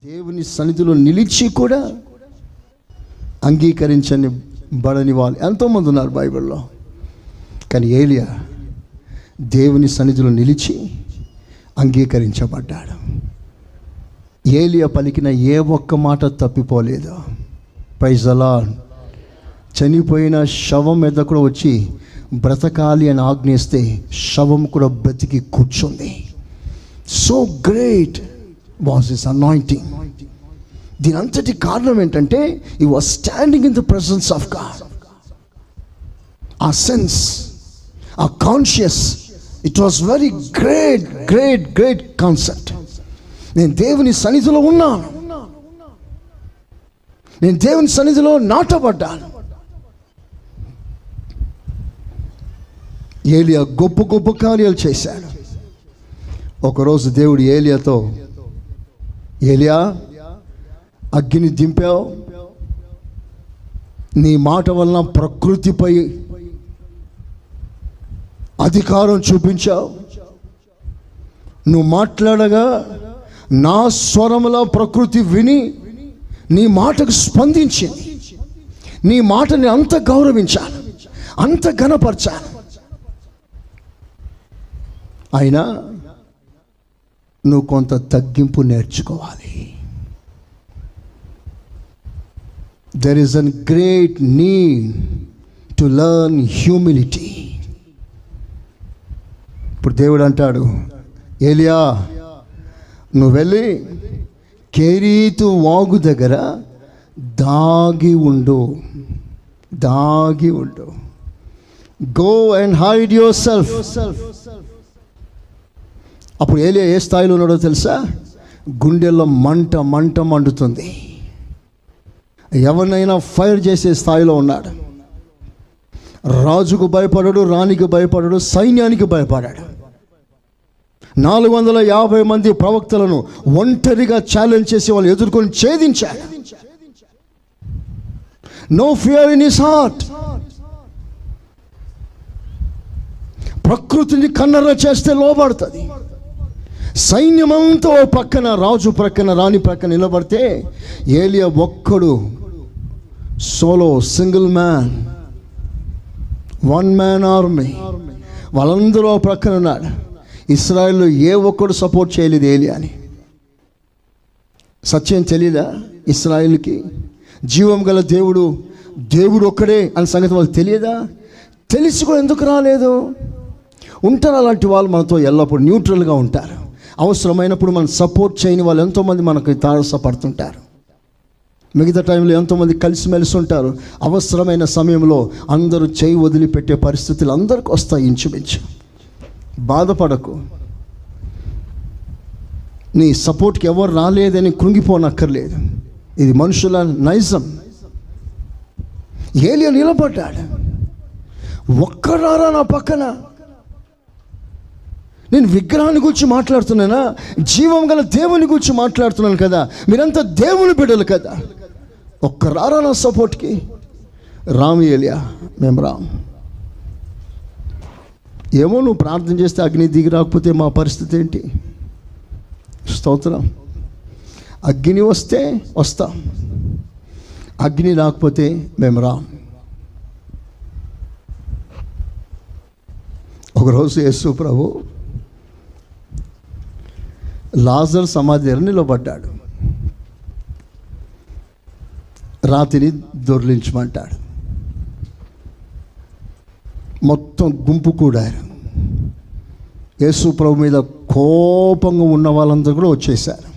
దేవుని సన్నిధిలో నిలిచి కూడా అంగీకరించని బడని వాళ్ళు ఎంతోమంది ఉన్నారు బైబిల్లో. కానీ ఏలియా దేవుని సన్నిధిలో నిలిచి అంగీకరించబడ్డాడు. ఏలియా పలికిన ఏ ఒక్క మాట తప్పిపోలేదు. Praise the lord. చనిపోయిన శవం మీద కూడా వచ్చి బ్రతకాలి అని ఆజ్ఞిస్తే శవం కూడా బ్రతికి కూర్చుంది. So great was his anointing. దీని అంతటి కారణం ఏంటంటే హి was standing in the presence of God. ఆ సెన్స్, ఆ conscious, it was very great great great concept. నేను దేవుని సన్నిధిలో ఉన్నాను, నేను దేవుని సన్నిధిలో నాటబడ్డాను. ఏలియా గొప్ప గొప్ప కార్యాలు చేశాడు. ఒకరోజు దేవుడు ఏలియాతో, ఏలియా అగ్ని దింపావు, నీ మాట వలన ప్రకృతిపై అధికారం చూపించావు, నువ్వు మాట్లాడగా నా స్వరముల ప్రకృతి విని నీ మాటకు స్పందించింది. నీ మాటని అంత గౌరవించాను, అంత ఘనపరచాను. అయినా నువ్వు కొంత తగ్గింపు నేర్చుకోవాలి. There is a great need to learn humility. ఇప్పుడు దేవుడు అంటాడు, ఏలియా నువ్వు వెళ్ళి కెరీతు వాగు దగ్గర దాగి ఉండు, దాగి ఉండు. Go and hide your self. అప్పుడు ఏలియా ఏ స్థాయిలో ఉన్నాడో తెలుసా? గుండెల్లో మంట మంట మండుతుంది. ఎవరినైనా ఫైర్ చేసే స్థాయిలో ఉన్నాడు. రాజుకు భయపడడు, రాణికి భయపడడు, సైన్యానికి భయపడాడు. 450 మంది ప్రవక్తలను ఒంటరిగా ఛాలెంజ్ చేసి వాళ్ళు ఎదుర్కొని ఛేదించాడు. No fear in his heart. ప్రకృతిని కన్నెర్ర చేస్తే లోబడుతుంది. సైన్యమంతా ఓ పక్కన, రాజు ప్రక్కన, రాణి ప్రక్కన నిలబడితే ఏలియా ఒక్కడు solo, single man, one man army. వాళ్ళందరూ ప్రక్కన ఉన్నాడు. ఇస్రాయేల్లో ఏ ఒక్కడు సపోర్ట్ చేయలేదు ఏలియాని. సత్యం తెలీదా ఇస్రాయేల్కి? జీవం గల దేవుడు దేవుడు ఒక్కడే అనే సంగతి వాళ్ళకి తెలియదా? తెలిసి కూడా ఎందుకు రాలేదు? ఉంటారు అలాంటి వాళ్ళు మనతో ఎల్లప్పుడూ న్యూట్రల్గా ఉంటారు. అవసరమైనప్పుడు మనం సపోర్ట్ చేయని వాళ్ళు ఎంతోమంది మనకు తారసపడుతుంటారు. మిగతా టైంలో ఎంతోమంది కలిసిమెలిసి ఉంటారు. అవసరమైన సమయంలో అందరూ చేయి వదిలిపెట్టే పరిస్థితులు అందరికీ వస్తాయి ఇంచుమించు. బాధపడకు. నీ సపోర్ట్కి ఎవరు రాలేదని కృంగిపోనక్కర్లేదు. ఇది మనుషుల నైజం. ఏలియా నిలబడ్డాడు. ఒక్కరారా నా పక్కన. నేను విగ్రహాన్ని గురించి మాట్లాడుతున్నానా? జీవం గల దేవుని గురించి మాట్లాడుతున్నాను కదా. మీరంతా దేవుని బిడ్డలు కదా. ఒక్కరారా నా సపోర్ట్కి. రాము ఏలియా, మేము రాము. ఏమో నువ్వు ప్రార్థన చేస్తే అగ్ని దిగి రాకపోతే మా పరిస్థితి ఏంటి? స్తోత్రం. అగ్ని వస్తే వస్తాం, అగ్ని రాకపోతే మేము రాం. ఒకరోజు యేసు ప్రభు లాజర్ సమాధి దగ్గర నిలబడ్డాడు. రాతిని దొర్లించమంటాడు. మొత్తం గుంపు కూడారు. యేసు ప్రభు మీద కోపంగా ఉన్న వాళ్ళందరూ కూడా వచ్చేసారు.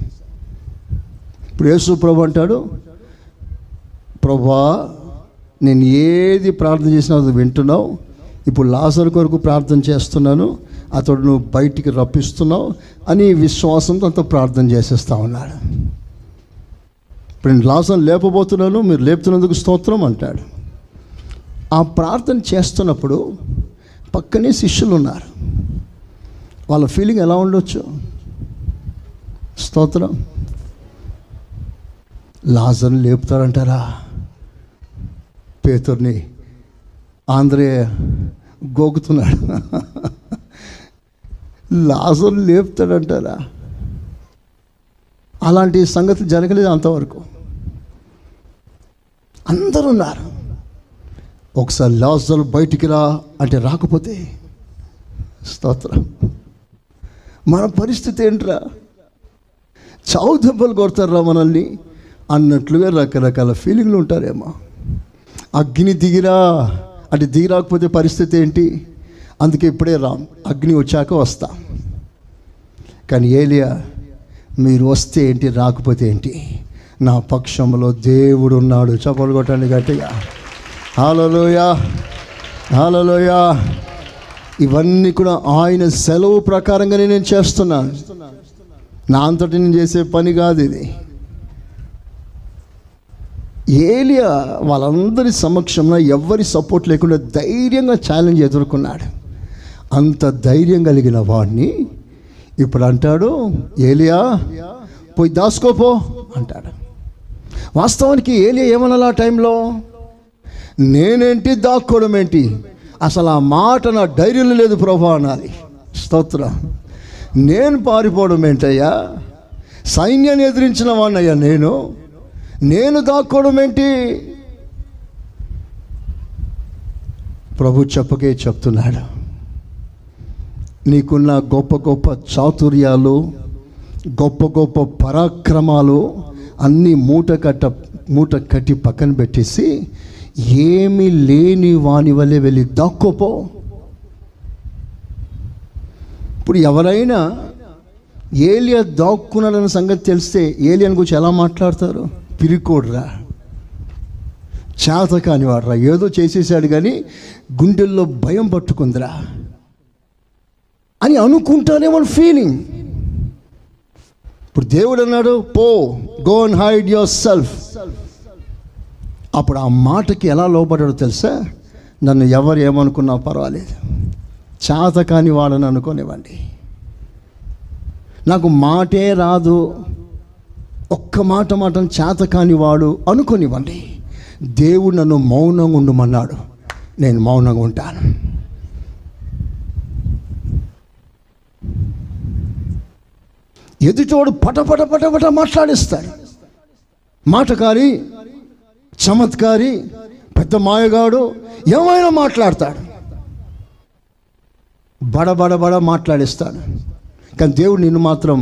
ఇప్పుడు యేసు ప్రభు అంటాడు, ప్రభువా నేను ఏది ప్రార్థన చేసినా అది వింటున్నావు. ఇప్పుడు లాజరు కొరకు ప్రార్థన చేస్తున్నాను, అతడు నువ్వు బయటికి రప్పిస్తున్నావు అని విశ్వాసంతో అంత ప్రార్థన చేసేస్తా ఉన్నాడు. ఇప్పుడు నేను లాజరును లేపబోతున్నాను, మీరు లేపుతున్నందుకు స్తోత్రం అంటాడు. ఆ ప్రార్థన చేస్తున్నప్పుడు పక్కనే శిష్యులు ఉన్నారు. వాళ్ళ ఫీలింగ్ ఎలా ఉండొచ్చు? స్తోత్రం. లాజరుని లేపుతారంటారా? పేతుర్ని ఆంధ్రయ్య గోగుతున్నాడు. లాజరుని లేపుతాడంటారా? అలాంటి సంగతి జరగలేదు అంతవరకు. అందరూ ఉన్నారు. ఒకసారి లాజరు బయటికి రా అంటే రాకపోతే, స్తోత్రం, మన పరిస్థితి ఏంట్రా, చావు దెబ్బలు కొడతారా మనల్ని అన్నట్లుగా రకరకాల ఫీలింగ్లు ఉంటారేమో. అగ్ని దిగిరా అంటే దిగిరాకపోతే పరిస్థితి ఏంటి? అందుకే ఇప్పుడే రాం, అగ్ని వచ్చాక వస్తా. కానీ ఏలియా, మీరు వస్తే ఏంటి, రాకపోతే ఏంటి, నా పక్షంలో దేవుడు ఉన్నాడు. చప్పలు కొట్టండి గట్టిగా. హల్లెలూయా, హల్లెలూయా. ఇవన్నీ కూడా ఆయన సెలవు ప్రకారంగానే నేను చేస్తున్నాను. నా అంతటి నేను చేసే పని కాదు ఇది. ఏలియా వాళ్ళందరి సమక్షంలో ఎవ్వరి సపోర్ట్ లేకుండా ధైర్యంగా ఛాలెంజ్ ఎదుర్కొన్నాడు. అంత ధైర్యం కలిగిన వాడిని ఇప్పుడు అంటాడు, ఏలియా పోయి దాసుకోపో అంటాడు. వాస్తవానికి ఏలియా ఏమనాలి ఆ టైంలో? నేనేంటి దాక్కోవడం ఏంటి, అసలు ఆ మాట నా ధైర్యం లేదు ప్రభా అనాలి. స్తోత్రం. నేను పారిపోవడం ఏంటయ్యా, సైన్యాన్ని ఎదిరించిన వాడినయ్యా నేను దాక్కోవడం ఏంటి? ప్రభు చెప్పకే చెప్తున్నాడు, నీకున్న గొప్ప గొప్ప చాతుర్యాలు, గొప్ప గొప్ప పరాక్రమాలు అన్నీ మూట కట్టి పక్కన పెట్టేసి ఏమీ లేని వాని వల్లే వెళ్ళి దాక్కోపో. ఇప్పుడు ఎవరైనా ఏలియా దాక్కున్నాడన్న సంగతి తెలిస్తే ఏలియాని గురించి ఎలా మాట్లాడతారు? పిరికోడ్రా, చేత కానివాడ్రా, ఏదో చేసేసాడు కానీ గుండెల్లో భయం పట్టుకుందిరా అని అనుకుంటానేమో ఫీలింగ్. ఇప్పుడు దేవుడు అన్నాడు, పో, go and hide your self. అప్పుడు ఆ మాటకి ఎలా లోపడ్డాడో తెలుసా? నన్ను ఎవరు ఏమనుకున్నా పర్వాలేదు, చేత కాని వాడని అనుకోనివ్వండి, నాకు మాటే రాదు, ఒక్క మాట చేత కాని వాడు అనుకోనివ్వండి, దేవుడు నన్ను మౌనంగా ఉండమన్నాడు, నేను మౌనంగా ఉంటాను. ఎదుటోడు పటపట పటపట మాట్లాడిస్తాడు. మాటకారి, చమత్కారి, పెద్ద మాయగాడు ఏమైనా మాట్లాడతాడు, బడబడబడ మాట్లాడిస్తాడు. కానీ దేవుడు నిన్ను మాత్రం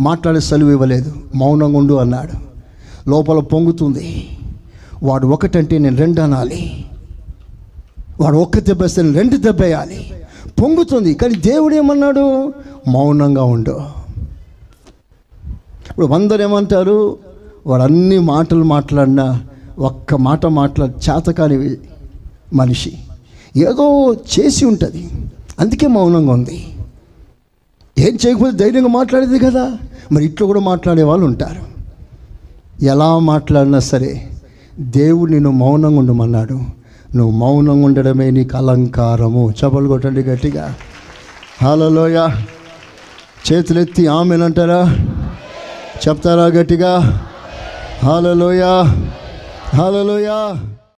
మాట్లాడే సెలవు ఇవ్వలేదు, మౌనంగా ఉండు అన్నాడు. లోపల పొంగుతుంది, వాడు ఒకటంటే నేను రెండు అనాలి, వాడు ఒక్క దెబ్బేస్తే నేను రెండు దెబ్బేయాలి, పొంగుతుంది. కానీ దేవుడు ఏమన్నాడు? మౌనంగా ఉండు. ఇప్పుడు అందరు ఏమంటారు? వాడు అన్ని మాటలు మాట్లాడినా ఒక్క మాట చేతకాని మనిషి, ఏదో చేసి ఉంటుంది, అందుకే మౌనంగా ఉంది. ఏం చేయకపోతే ధైర్యంగా మాట్లాడేది కదా. మరి ఇట్లా కూడా మాట్లాడే వాళ్ళు ఉంటారు. ఎలా మాట్లాడినా సరే దేవుడు నిన్ను మౌనంగా ఉండమన్నాడు. నువ్వు మౌనంగా ఉండడమే నీకు అలంకారము. చపలు కొట్టండి గట్టిగా. హల్లెలూయా. చేతులెత్తి ఆమేనంటారా? చెప్తారా గట్టిగా? హల్లెలూయా, హల్లెలూయా.